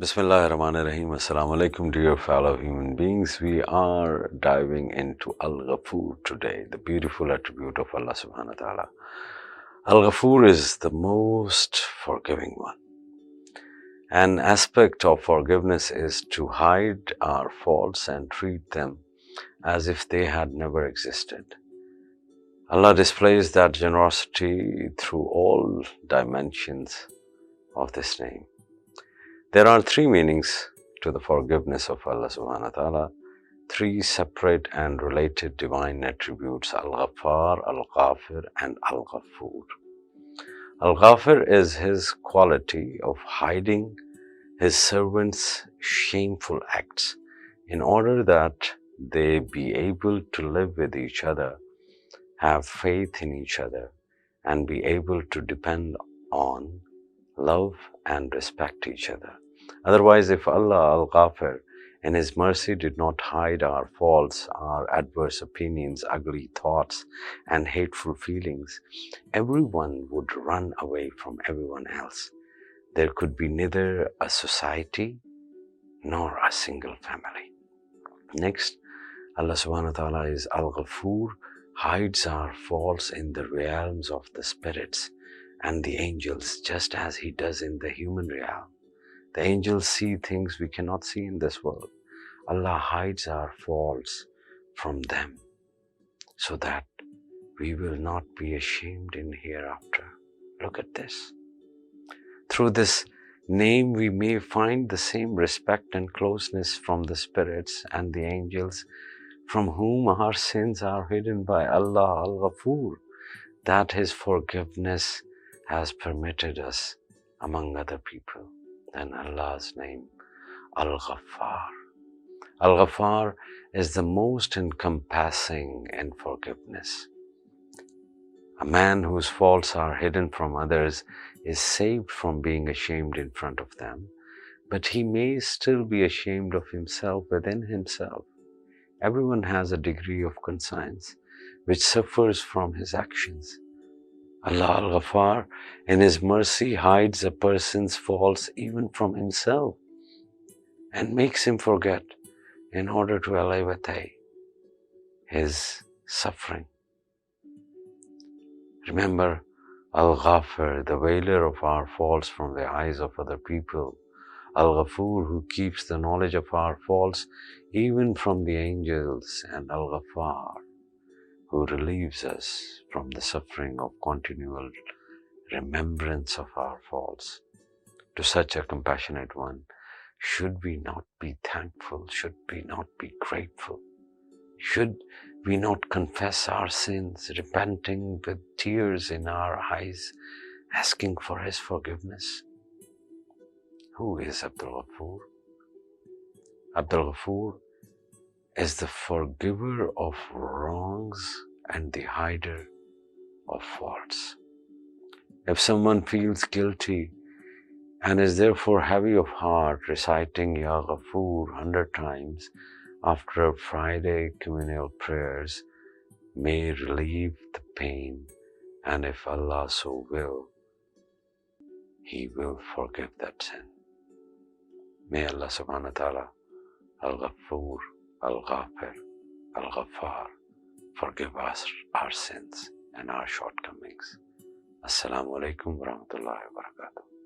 Bismillahirrahmanirrahim. Assalamu alaikum, dear fellow human beings. We are diving into Al-Ghafoor today, the beautiful attribute of Allah subhanahu wa ta'ala. Al-Ghafoor is the most forgiving one. An aspect of forgiveness is to hide our faults and treat them as if they had never existed. Allah displays that generosity through all dimensions of this name. There are three meanings to the forgiveness of Allah subhanahu wa ta'ala, three separate and related divine attributes: Al-Ghaffar, Al-Ghafir and Al-Ghafoor. Al-Ghafir is His quality of hiding His servants' shameful acts in order that they be able to live with each other, have faith in each other, and be able to depend on, love and respect each other. Otherwise, if Allah Al-Ghafir in His mercy did not hide our faults, our adverse opinions, ugly thoughts and hateful feelings, everyone would run away from everyone else. There could be neither a society nor a single family. Next, Allah subhanahu wa ta'ala is Al-Ghafoor, hides our faults in the realms of the spirits and the angels, just as He does in the human realm. The angels see things we cannot see in this world. Allah hides our faults from them so that we will not be ashamed in hereafter. Look at this. Through this name we may find the same respect and closeness from the spirits and the angels, from whom our sins are hidden by Allah Al-Ghafoor, that His forgiveness has permitted us among other people. Then Allah's name, Al-Ghaffar. Al-Ghaffar is the most encompassing in forgiveness. A man whose faults are hidden from others is saved from being ashamed in front of them, but he may still be ashamed of himself within himself. Everyone has a degree of conscience which suffers from his actions. Allah Al-Ghaffar in His mercy hides a person's faults even from himself and makes him forget in order to alleviate his suffering. Remember Al-Ghafir, the veiler of our faults from the eyes of other people. Al-Ghafoor, who keeps the knowledge of our faults even from the angels, and Al-Ghaffar, who relieves us from the suffering of continual remembrance of our faults. To such a compassionate one, should we not be thankful? Should we not be grateful? Should we not confess our sins, repenting with tears in our eyes, asking for His forgiveness? Who is Abdul Ghafoor? Abdul Ghafoor is the forgiver of wrongs and the hider of faults. If someone feels guilty and is therefore heavy of heart, reciting Ya Ghafoor 100 times after Friday communal prayers may relieve the pain, and if Allah so will, He will forgive that sin. May Allah subhanahu wa ta'ala, Al-Ghafoor, Al-Ghafir, Al-Ghaffar, forgive us our sins and our shortcomings. Assalamu alaikum wa rahmatullahi wa barakatuh.